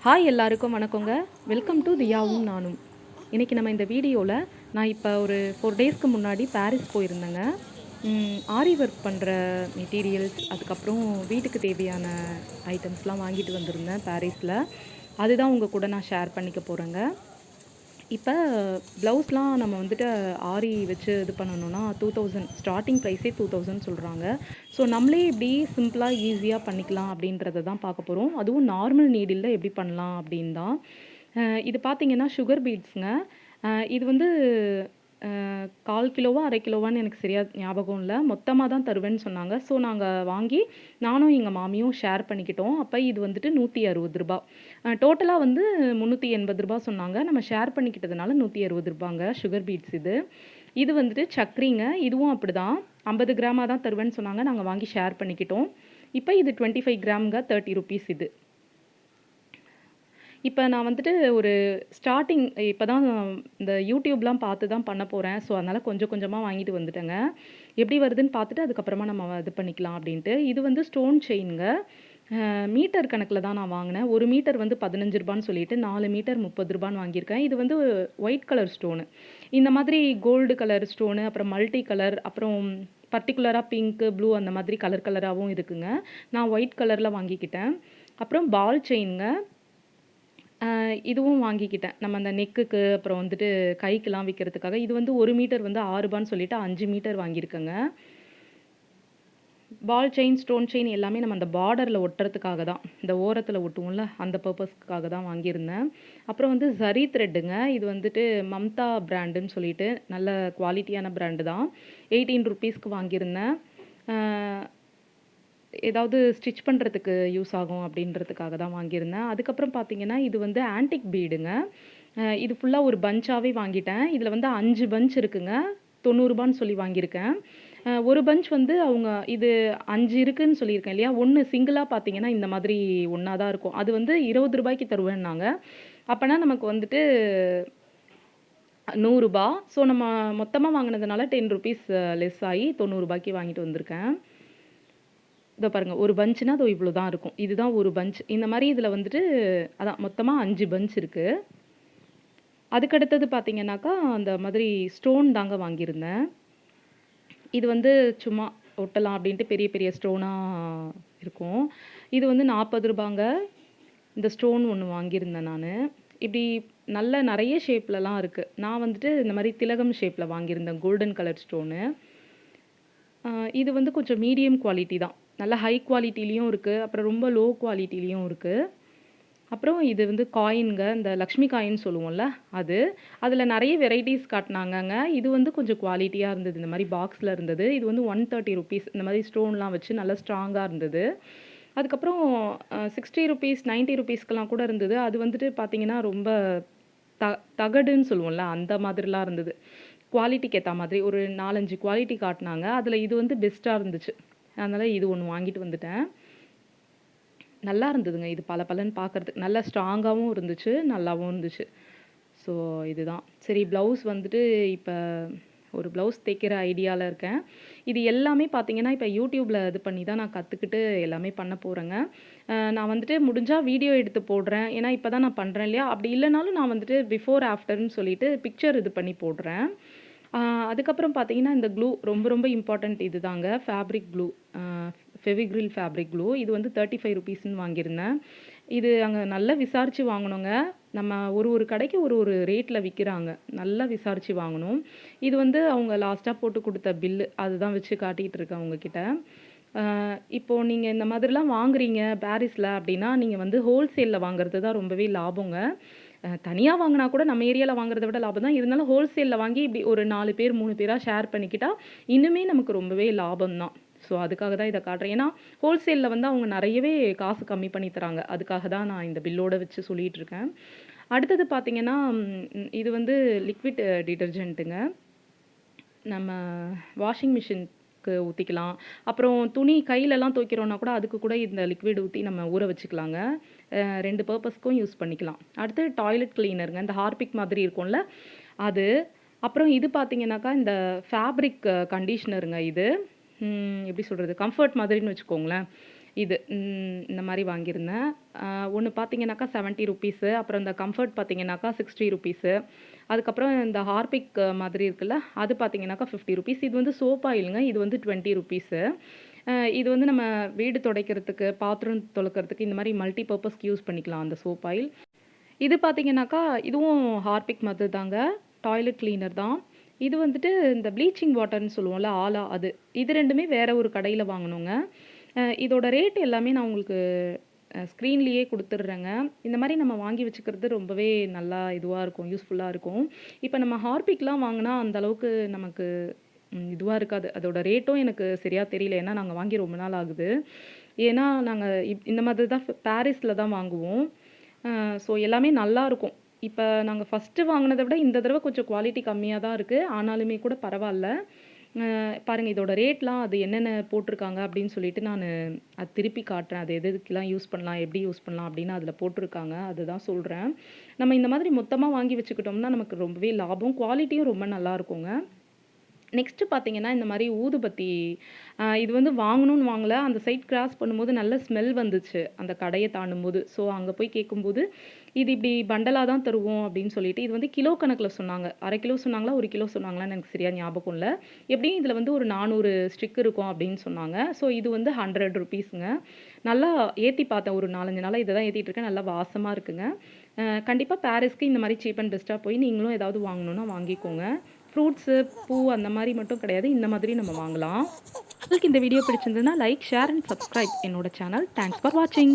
Hi எல்லாருக்கும் வணக்கங்க. Welcome to தியாவும் நானும். இன்றைக்கி நம்ம இந்த வீடியோவில் நான் இப்போ ஒரு 4 டேஸ்க்கு முன்னாடி பாரிஸ் போயிருந்தேங்க. ஆரி ஒர்க் பண்ணுற மெட்டீரியல்ஸ், அதுக்கப்புறம் வீட்டுக்கு தேவையான ஐட்டம்ஸ்லாம் வாங்கிட்டு வந்திருந்தேன் பாரிஸில். அதுதான் உங்கள் கூட நான் ஷேர் பண்ணிக்க போகிறேங்க. இப்போ ப்ளவுஸ்லாம் நம்ம வந்துட்டு ஆரி வச்சு இது பண்ணணும்னா 2000 ஸ்டார்டிங் ப்ரைஸே 2000 சொல்கிறாங்க. ஸோ நம்மளே எப்படி சிம்பிளாக ஈஸியாக பண்ணிக்கலாம் அப்படின்றத தான் பார்க்க போகிறோம். அதுவும் நார்மல் நீடில்ல எப்படி பண்ணலாம் அப்படின்னு தான். இது பார்த்தீங்கன்னா சுகர் பீட்ஸுங்க. இது வந்து 1/4 கிலோவா 1/2 கிலோவான்னு எனக்கு சரியா ஞாபகம் இல்லை. மொத்தமாக தான் தருவேன்னு சொன்னாங்க. ஸோ நாங்கள் வாங்கி நானும் எங்கள் மாமியும் ஷேர் பண்ணிக்கிட்டோம். அப்போ இது வந்துட்டு ரூ. 160. டோட்டலாக வந்து ரூ. 380 சொன்னாங்க. நம்ம ஷேர் பண்ணிக்கிட்டதுனால ரூ. 160ங்க சுகர் பீட்ஸ் இது. இது வந்துட்டு சக்கரிங்க. இதுவும் அப்படிதான் 50 கிராமாக தான் தருவேன்னு சொன்னாங்க. நாங்கள் வாங்கி ஷேர் பண்ணிக்கிட்டோம். இப்போ இது 25 கிராம்ங்க, ₹30 இது. இப்போ நான் வந்துட்டு ஒரு ஸ்டார்ட்டிங் இப்போ தான் இந்த யூடியூப்லாம் பார்த்து தான் பண்ண போகிறேன். ஸோ அதனால் கொஞ்சம் கொஞ்சமாக வாங்கிட்டு வந்துட்டேங்க. எப்படி வருதுன்னு பார்த்துட்டு அதுக்கப்புறமா நம்ம இது பண்ணிக்கலாம் அப்படின்ட்டு. இது வந்து ஸ்டோன் செயினுங்க. மீட்டர் கணக்கில் தான் நான் வாங்கினேன். ஒரு மீட்டர் வந்து ₹15 சொல்லிட்டு 4 மீட்டர் ₹30 வாங்கியிருக்கேன். இது வந்து ஒயிட் கலர் ஸ்டோனு. இந்த மாதிரி கோல்டு கலர் ஸ்டோனு, அப்புறம் மல்டி கலர், அப்புறம் பர்ட்டிகுலராக பிங்க்கு, ப்ளூ அந்த மாதிரி கலர் கலராகவும் இருக்குங்க. நான் ஒயிட் கலரில் வாங்கிக்கிட்டேன். அப்புறம் பால் செயினுங்க. இதுவும் வாங்கிக்கிட்டேன். நம்ம அந்த நெக்குக்கு, அப்புறம் வந்துட்டு கைக்கெல்லாம் வைக்கிறதுக்காக. இது வந்து 1 மீட்டர் வந்து ₹6 சொல்லிட்டு 5 மீட்டர் வாங்கியிருக்கேங்க. பால் செயின், ஸ்டோன் செயின் எல்லாமே நம்ம அந்த பார்டரில் ஒட்டுறதுக்காக தான். இந்த ஓரத்தில் ஒட்டுவோம்ல, அந்த பர்பஸ்க்காக தான் வாங்கியிருந்தேன். அப்புறம் வந்து ஜரி த்ரெட்டுங்க. இது வந்துட்டு மம்தா பிராண்டுன்னு சொல்லிட்டு நல்ல குவாலிட்டியான பிராண்டு தான். ₹18க்கு வாங்கியிருந்தேன். ஏதாவது ஸ்டிச் பண்ணுறதுக்கு யூஸ் ஆகும் அப்படின்றதுக்காக தான் வாங்கியிருந்தேன். அதுக்கப்புறம் பார்த்தீங்கன்னா, இது வந்து ஆன்டிக் பீடுங்க. இது ஃபுல்லாக ஒரு பஞ்சாவே வாங்கிட்டேன். இதில் வந்து 5 பஞ்ச் இருக்குங்க. ₹90ன்னு சொல்லி வாங்கியிருக்கேன். ஒரு பஞ்ச் வந்து அவங்க இது 5 இருக்குன்னு சொல்லியிருக்கேன் இல்லையா? 1 சிங்கிளா பார்த்தீங்கன்னா, இந்த மாதிரி ஒண்ணா தான் இருக்கும். அது வந்து ₹20க்கு தருவேன்னாங்க. அப்பன்னா நமக்கு வந்துட்டு ₹100. ஸோ நம்ம மொத்தமா வாங்குனதுனால ₹10 லெஸ் ஆயி ₹90க்கு வாங்கிட்டு வந்திருக்கேன். இதோ பாருங்க. ஒரு பஞ்சுனா அதோ இவ்வளோ தான் இருக்கும். இதுதான் ஒரு பஞ்ச். இந்த மாரி இதில வந்துட்டு அதான் மொத்தமா 5 பஞ்ச் இருக்கு. அதுக்கடுத்தது பார்த்தீங்கன்னாக்கா, அந்த மாதிரி ஸ்டோன் தாங்க வாங்கியிருந்தேன். இது வந்து சும்மா ஒட்டலாம் அப்படின்ட்டு பெரிய பெரிய ஸ்டோனா இருக்கும். இது வந்து ₹40ங்க. இந்த ஸ்டோன் ஒண்ணு வாங்கியிருந்தேன் நானு. இப்படி நல்ல நெறைய ஷேப்லலாம் இருக்கு. நான் வந்துட்டு இந்த மாரி திலகம் ஷேப்ல வாங்கியிருந்தேன். Golden colour stone. இது வந்து கொஞ்சம் மீடியம் குவாலிட்டி தான். நல்ல ஹை குவாலிட்டிலயும் இருக்கு. அப்புறம் ரொம்ப லோ குவாலிட்டிலயும் இருக்கு. அப்புறம் இது வந்து காயின்ங்க. இந்த லக்ஷ்மி காயின் சொல்லுவோம்ல அது. அதில நெறைய வெரைட்டீஸ் காட்டுனாங்கங்க. இது வந்து கொஞ்சம் குவாலிட்டியா இருந்தது. இந்த மாரி பாக்ஸ்ல இருந்தது. இது வந்து ₹130 இந்த மாரி ஸ்டோன்லாம் வச்சு நல்லா ஸ்ட்ராங்கா இருந்தது. அதுக்கப்புறம் ₹60 ₹90க்கெல்லாம் கூட இருந்தது. அது வந்துட்டு பார்த்தீங்கன்னா, ரொம்ப த தகடுன்னு சொல்லுவோம்ல, அந்த மாதிரிலாம் இருந்தது. குவாலிட்டிக்கு ஏத்தா மாதிரி ஒரு 4, 5 குவாலிட்டி காட்டுனாங்க. அதில இது வந்து பெஸ்ட்டா இருந்துச்சு. அதனால இது ஒண்ணு வாங்கிட்டு வந்துட்டேன். நல்லா இருந்ததுங்க. இது பளபளன்னு பார்க்கறதுக்கு. நல்லா ஸ்ட்ராங்காவும் இருந்துச்சு. நல்லாவும் இருந்துச்சு. ஸோ இதுதான். சரி ப்ளவுஸ் வந்துட்டு இப்ப ஒரு ப்ளவுஸ் தைக்கிற ஐடியால இருக்கேன். இது எல்லாமே பார்த்தீங்கன்னா, இப்ப YouTubeல இது பண்ணி தான் நான் கத்துக்கிட்டு எல்லாமே பண்ண போறேங்க. நான் வந்துட்டு முடிஞ்சா வீடியோ எடுத்து போடுறேன். ஏன்னா, இப்ப தான் நான் பண்றேன் இல்லையா? அப்படி இல்லனாலும் நான் வந்துட்டு பிஃபோர், ஆஃப்டர்ன்னு சொல்லிட்டு பிக்சர் இது பண்ணி போடுறேன். ஆ அதுக்கப்புறம் பார்த்தீங்கன்னா, இந்த க்ளூ ரொம்ப ரொம்ப இம்பார்ட்டன்ட் இதுதாங்க. Fabric glue. அ ஃபெவிக்ரில் ஃபேப்ரிக் க்ளூ. இது வந்து ₹35ன்னு வாங்கியிருந்தேன். இது அங்க நல்லா விசாரிச்சு வாங்கணுங்க. நம்ம ஒரு ஒரு கடைக்கு ஒரு ஒரு ரேட்ல விக்கிறாங்க. நல்லா விசாரிச்சு வாங்கணும். இது வந்து அவங்க லாஸ்ட்டா போட்டு குடுத்த பில்லு. அதுதான் வச்சு காட்டிட்டு இருக்கேன் உங்ககிட்ட. அ இப்போ நீங்க இந்த மாதிரிலாம் வாங்குறீங்க பாரிஸ்ல அப்படின்னா, நீங்க வந்து ஹோல்சேல்ல வாங்குறது தான் ரொம்பவே லாபங்க. தனியா வாங்குனா கூட நம்ம ஏரியால வாங்குறத விட லாபம் தான். இருந்தாலும் ஹோல்சேல்ல வாங்கி இப்படி ஒரு 4 பேர், 3 பேரா ஷேர் பண்ணிக்கிட்டா, இன்னுமே நமக்கு ரொம்பவே லாபம் தான். ஸோ அதுக்காக தான் இத காட்டுறேன். ஏன்னா, ஹோல்சேல்ல வந்து அவங்க நெறையவே காசு கம்மி பண்ணி தராங்க. அதுக்காக தான் நான் இந்த பில்லோட வச்சு சொல்லிட்டு இருக்கேன். அடுத்தது பார்த்தீங்கன்னா, இது வந்து லிக்விட் டிட்டர்ஜென்ட்டுங்க. நம்ம வாஷிங் மிஷினுக்கு ஊத்திக்கலாம். அப்புறம் துணி கையிலலாம் துவைக்கிறோம்னா கூட, அதுக்கு கூட இந்த லிக்விட் ஊத்தி நம்ம ஊற வச்சுக்கலாங்க. 2 பர்ப்பஸ்க்கும் யூஸ் பண்ணிக்கலாம். அடுத்து டாய்லெட் கிளீனருங்க. இந்த ஹார்பிக் மாதிரி இருக்கும்ல, அது. அப்புறம் இது பார்த்தீங்கன்னாக்கா, இந்த ஃபேப்ரிக் கண்டிஷனருங்க இது. எப்படி சொல்றது? கம்ஃபர்ட் மாதிரின்னு வச்சுக்கோங்களேன். இது இந்த மாரி வாங்கியிருந்தேன். ஒண்ணு பார்த்தீங்கன்னாக்கா ₹70 அப்புறம் இந்த கம்ஃபர்ட் பார்த்தீங்கன்னாக்கா ₹60 அதுக்கப்புறம் இந்த ஹார்பிக் மாதிரி இருக்குல்ல, அது பார்த்தீங்கன்னாக்கா ₹50 இது வந்து சோப் ஆயிலுங்க. இது வந்து ₹20 இது வந்து நம்ம வீடு துடைக்கிறதுக்கு, பாத்திரம் தொலக்கிறதுக்கு இந்த மாரி மல்டி பர்ப்பஸ்க்கு யூஸ் பண்ணிக்கலாம் அந்த சோப் ஆயில். இது பார்த்தீங்கன்னாக்கா, இதுவும் ஹார்பிக் மாதிரி தாங்க. டாய்லெட் கிளீனர் தான். இது வந்துட்டு இந்த ப்ளீச்சிங் வாட்டர்ன்னு சொல்லுவோம்ல, ஆலா அது. இது 2மே வேற ஒரு கடையில வாங்குனோங்க. இதோட ரேட் எல்லாமே நான் உங்களுக்கு ஸ்க்ரீன்லேயே குடுத்துடுறேங்க. இந்த மாரி நம்ம வாங்கி வச்சுக்கிறது ரொம்பவே நல்லா இதுவா இருக்கும், யூஸ்ஃபுல்லா இருக்கும். இப்ப நம்ம ஹார்பிக்லாம் வாங்குனா அந்த அளவுக்கு நமக்கு இதுவா இருக்காது. அதோட ரேட்டும் எனக்கு சரியா தெரியல. ஏன்னா நாங்க வாங்கி ரொம்ப நாள் ஆகுது. ஏன்னா நாங்க இந்த மாதிரி தான் பாரிஸ்ல தான் வாங்குவோம். ஸோ எல்லாமே நல்லாருக்கும். இப்ப நாங்க ஃபர்ஸ்ட்டு வாங்குனத விட இந்த தடவ கொஞ்சம் குவாலிட்டி கம்மியா தான் இருக்கு. ஆனாலுமே கூட பரவால்ல. பாருங்க இதோட ரேட்லாம் அது என்னென்ன போட்டிருக்காங்க அப்படின்னு சொல்லிட்டு நானு அது திருப்பி காட்டுறேன். அது எது எதுக்கெல்லாம் யூஸ் பண்ணலாம், எப்படி யூஸ் பண்ணலாம் அப்படின்னு அதில போட்டிருக்காங்க. அதுதான் சொல்றேன். நம்ம இந்த மாதிரி மொத்தமா வாங்கி வச்சுக்கிட்டோம்னா, நமக்கு ரொம்பவே லாபம். குவாலிட்டியும் ரொம்ப நல்லா இருக்குங்க. நெக்ஸ்ட்டு பார்த்தீங்கன்னா, இந்த மாரி ஊதுபத்தி இது வந்து வாங்கணும்னு வாங்கல. அந்த சைட் கிராஸ் பண்ணும்போது நல்ல ஸ்மெல் வந்துச்சு. அந்த கடைய தாண்டும்போது. ஸோ அங்க போய் கேட்கும்போது, "இது இப்படி பண்டலா தான் தருவோம்." அப்படின்னு சொல்லிட்டு, இது வந்து கிலோ கணக்குல சொன்னாங்க. 1/2 கிலோ சொன்னாங்களா, 1 கிலோ சொன்னாங்களான்னு எனக்கு சரியா ஞாபகம் இல்ல. எப்படியும் இதுல வந்து ஒரு 400 ஸ்டிக் இருக்கும் அப்படின்னு சொன்னாங்க. ஸோ இது வந்து ₹100ங்க. நல்லா ஏத்தி பார்த்தேன். ஒரு 4, 5 நாளா இத தான் ஏத்திட்டு இருக்கேன். நல்லா வாசமா இருக்குங்க. கண்டிப்பா பாரிஸ்க்கு இந்த மாரி சீப் அண்ட் பெஸ்ட்டா போய் நீங்களும் ஏதாவது வாங்கணும்னா வாங்கிக்கோங்க. ஃப்ரூட்ஸு, பூ அந்த மாரி மட்டும் கிடையாது. இந்த மாதிரி நம்ம வாங்கலாம். உங்களுக்கு இந்த வீடியோ பிடிச்சிருந்ததுன்னா லைக், ஷேர் அண்ட் சப்ஸ்கிரைப் என்னோட சேனல். தேங்க்ஸ் ஃபார் வாட்சிங்.